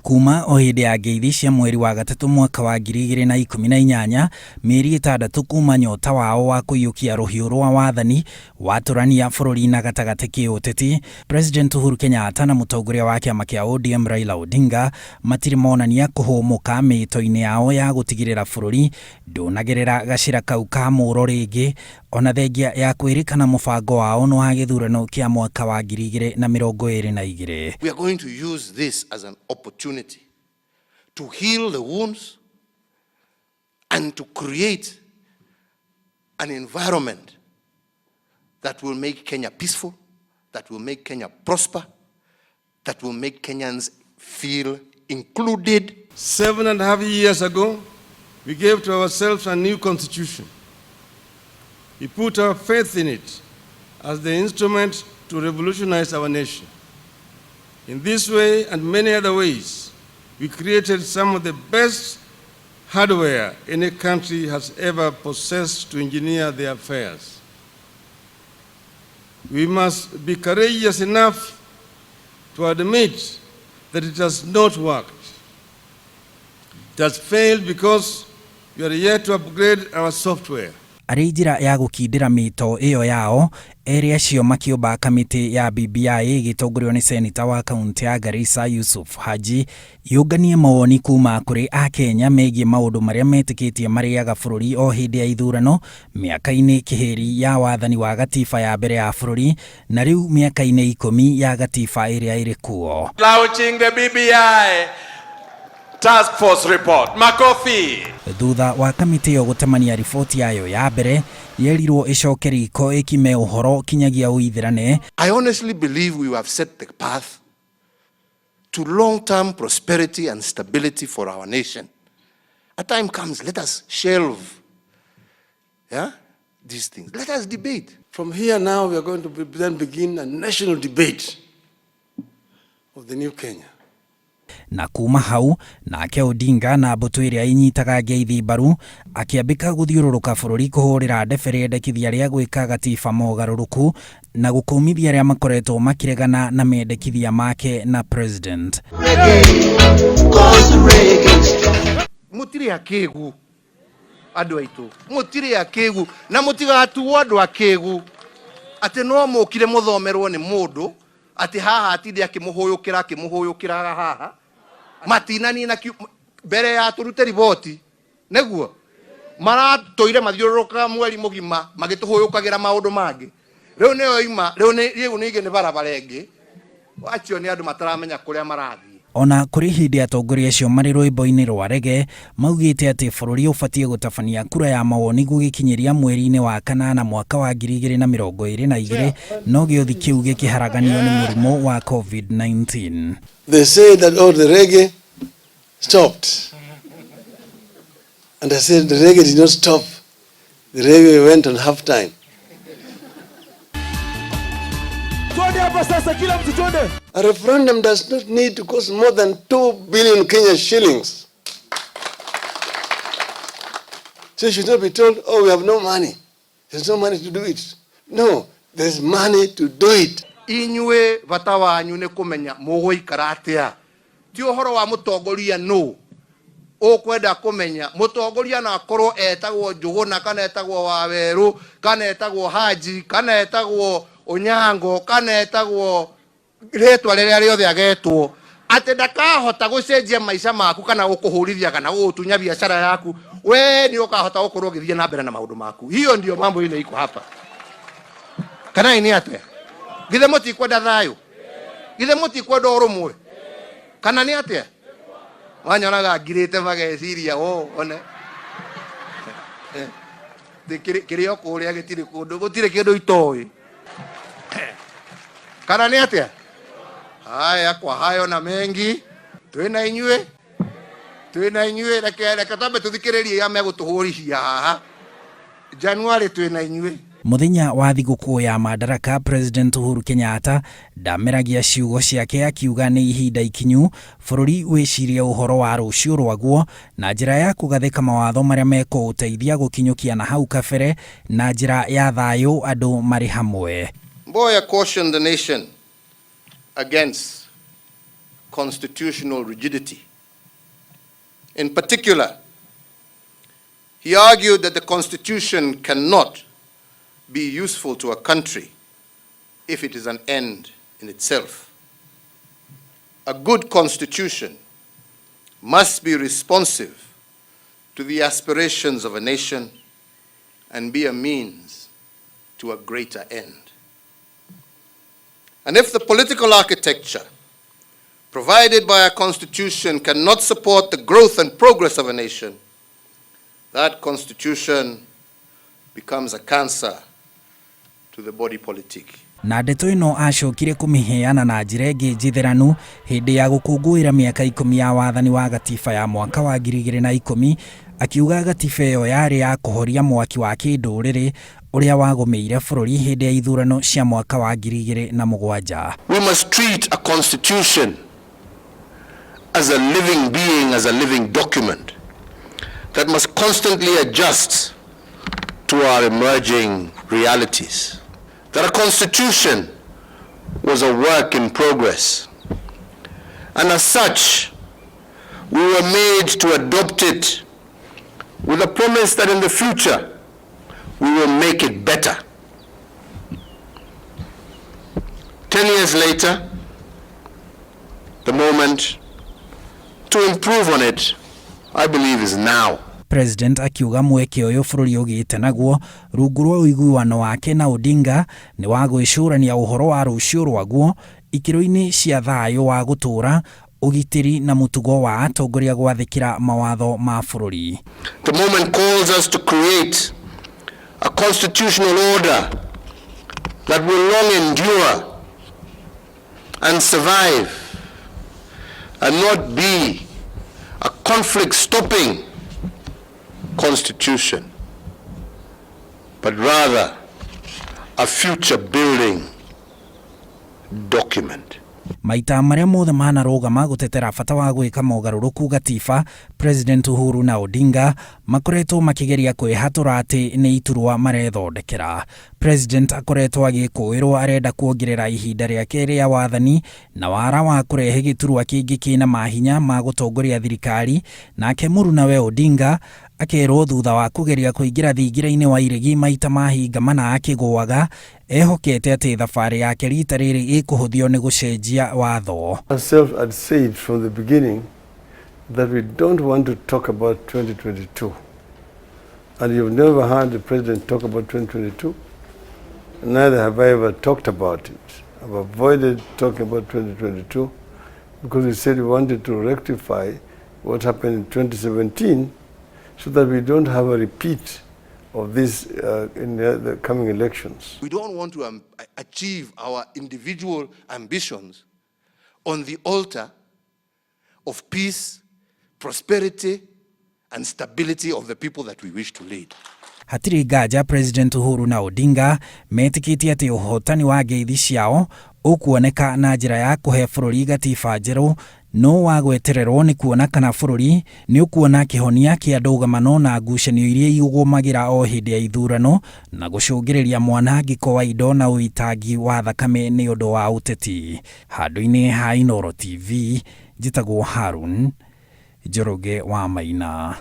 Kuma o hindi ya Ngeithi cia mweri wa gatatu mwaka wa 2018 mieri 6 kuma nyota wao wa kũiyũkia rũhiũ rwa wathani watũrania bũrũri na gatagati kĩũteti, President Uhuru Kenyatta na mũtongoria wa kĩama kĩa ODM Raila Odinga matire monania kũhũmũka mĩto-inĩ yao ya gũtigĩrĩra bũrũri ndũnagerera gacĩra kau ka mũro rĩngĩ, ona thengia ya kwĩrĩkana mũbango wao no wa gĩthurano kĩa mwaka wa 2022. We are going to use this as an opportunity to heal the wounds and to create an environment that will make Kenya peaceful, that will make Kenya prosper, that will make Kenyans feel included. 7.5 years ago, we gave to ourselves a new constitution. We put our faith in it as the instrument to revolutionize our nation. In this way and many other ways, we created some of the best hardware any country has ever possessed to engineer their affairs. We must be courageous enough to admit that it has not worked. It has failed because we are yet to upgrade our software. Arĩ njĩra ya gũkindĩra mĩto ĩyo yao, erĩ acio makĩũmba kamĩtĩ ya BBI ĩgĩtongorio nĩ seneta wa kaunti ya Garissa Yusuf Haji yũnganie mawoni kuma kũrĩ Akenya megiĩ maũndũ marĩa metĩkĩtie marĩaga bũrũri o hĩndĩ ya ithurano mĩaka-inĩ kĩhĩri ya wathani wa gatiba ya mbere ya bũrũri na rĩu mĩaka-inĩ 10 ya gatiba ĩrĩa ĩrĩ kuo. Launching the BBI Task Force report. Makofi. Thutha wa kamĩtĩ ĩyo gũtemania riboti yayo ya mbere, yerirwo ĩcoke riko ĩkime ũhoro kinyagia ũithĩrane. I honestly believe we have set the path to long-term prosperity and stability for our nation. A time comes, let us shelve these things. Let us debate. From here now, we are going to then begin a national debate of the new Kenya. Na kuma hau nake Odinga na mbũtũ ĩrĩa inyitaga Ngeithi mbaru akĩambĩka gũthiũrũrũka bũrũri kũhũrĩra ndebe rĩendekithia rĩa gwĩka gatiba mogarũrũku na gũkũmithia arĩa makoretwo makĩregana na mendekithia make na president. Mũtirĩ akĩgu andũ aitũ, mũtirĩ akĩgu na mũtigatuo andũ akĩgu atĩ no mũkire mũthomerwo nĩ mũndũ atĩ haha atinde akĩmũhũyũkĩra haha matinani na mbere ya turute riboti neguo maratũire mathiũrũrũka mweri mũgima magĩtũhũyũkagĩra maũndũ mangĩ rĩu nĩyo ima rĩu nĩige nĩ barabara ĩngĩ acio nĩ andũ mataramenya kũrĩa marathiĩ. Ona kũrĩ hĩndĩ atongoria acio marĩ rwĩmbo-inĩ rwa rege maugĩte atĩ bũrũri ũbatiĩ gũtabania kura ya mawoni gũgĩkinyĩria mweri-inĩ wa kanana mwaka wa 2022 no gĩũthi kĩu gĩkĩharaganio nĩ mũrimũ wa COVID-19. They say that the reggae stopped. And I said the reggae did not stop. The reggae went on half time. A referendum does not need to cost more than 2 billion Kenyan shillings. So you should not be told, oh, we have no money. There's no money to do it. No, there's money to do it. Inyue bata wanyu nĩ kũmenya mũgũikara atĩa. Ti ũhoro wa mũtongoria no. Ũkwenda kũmenya mũtongoria na akorwo etagwo Njũgũna kana etagwo Wawerũ kana etagwo Haji kana etagwo Onyango kana etagwo rĩtwa rĩrĩa rĩothe agetwo atĩ ndakahota gũcenjia maica maku kana gũkũhũrithia kana gũtunya biashara yaku we nĩ ũkahota gũkorwo ũgĩthiĩ na mbere na maũndũ maku. Hiyo ndio mambo ile iko hapa. Kana ini atĩa githe mũtikwenda thayũ githe mũtikwenda ũrũmwe kana nĩ atĩa wanyonaga ngirĩte mageciria one kĩrĩa kũrĩa gĩtirĩ kũndũ gũtirĩ kĩndũ itoĩ kana nĩ atĩa. Haya kwa hayo na mengi twĩna inyuĩ reke tambe tũthikĩrĩrie ya megũtũhũrihia haha January twĩna inyuĩ. Mũthenya wa thigũkũ ya Madaraka, President Uhuru Kenyatta ndameragia ciugo ciake akiuga nĩ ihinda ikinyu bũrũri wĩcirie ũhoro wa rũciũ rwaguo na njĩra ya kũgathĩka mawatho marĩa mekũũteithia gũkinyũkia na hau kabere na njĩra ya thayũ andũ marĩ hamwe. Boy, I caution the nation against constitutional rigidity. In particular, he argued that the Constitution cannot be useful to a country if it is an end in itself. A good Constitution must be responsive to the aspirations of a nation and be a means to a greater end. And if the political architecture provided by a constitution cannot support the growth and progress of a nation, that constitution becomes a cancer to the body politic. Na ndeto ĩno acokire kũmĩheana na njĩra ĩngĩ njitheranu hĩndĩ ya gũkũngũĩra mĩaka 10 ya wathani wa gatiba ya mwaka wa 2010, akiuga gatiba ĩyo yarĩ ya kũhoria mwaki wa kĩndũrĩrĩ ũrĩa wagũmĩire bũrũri hĩndĩ ya ithurano cia mwaka wa 2007. We must treat a constitution as a living being, as a living document that must constantly adjust to our emerging realities. That a constitution was a work in progress, and as such, we were made to adopt it with a promise that in the future we will make it better. 10 years later, the moment to improve on it, I believe, is now. President akiuga mweke ũyũ bũrũri ũgĩte naguo rungu rwa ũiguano wake na Odinga nĩ wa gwĩcũrania ũhoro wa rũciũ rwaguo ikĩro-inĩ cia thayũ wa gũtũũra ũgitĩri na mũtugo wa atongoria gwathĩkĩra mawatho ma bũrũri. The moment calls us to create a constitutional order that will long endure and survive and not be a conflict-stopping constitution, but rather a future-building document. Maita marĩa mothe manarũgama gũtetera bata wa gwĩka mogarũrũku gatiba, President Uhuru na Odinga makoretwo makĩgeria kwĩhatũra atĩ nĩ iturwa marethondekera. President akoretwo agĩkũĩrwo arenda kuongerera ihinda rĩake rĩa wathani na wara wa kũrehe gĩturwa kĩngĩ kĩna mahinya ma gũtongoria thirikari, nake mũrunawe Odinga akerwo thutha wa kũgeria kũingĩra thingira-inĩ wa iregi maita mahinga mana akĩgũaga, ehokete atĩ thabarĩ yake rita rĩrĩ ĩkũhũthio nĩ gũcenjia watho. Myself had said from the beginning that we don't want to talk about 2022. And you've never heard the president talk about 2022. Neither have I ever talked about it. I've avoided talking about 2022 because we said we wanted to rectify what happened in 2017 so that we don't have a repeat of this in the coming elections. We don't want to achieve our individual ambitions on the altar of peace, prosperity, and stability of the people that we wish to lead. Hatiri nganja President Uhuru na Odinga metĩkĩtie atĩ ũhotani wa ngeithi ciao ũkuoneka na njĩra ya kũhe bũrũri gatiba njerũ, no wa gwetererwo nĩ kuona kana bũrũri nĩ ũkuona kĩhonia kĩa ndũgamano na ngucanio iria igũmagĩra o hĩndĩ ya ithurano na gũcũngĩrĩria mwanangĩko wa indo na ũitangi wa thakame nĩ ũndũ wa ũteti. Handũ-inĩ ha Inooro TV, njĩtagwo Harun Njoroge wa Maina.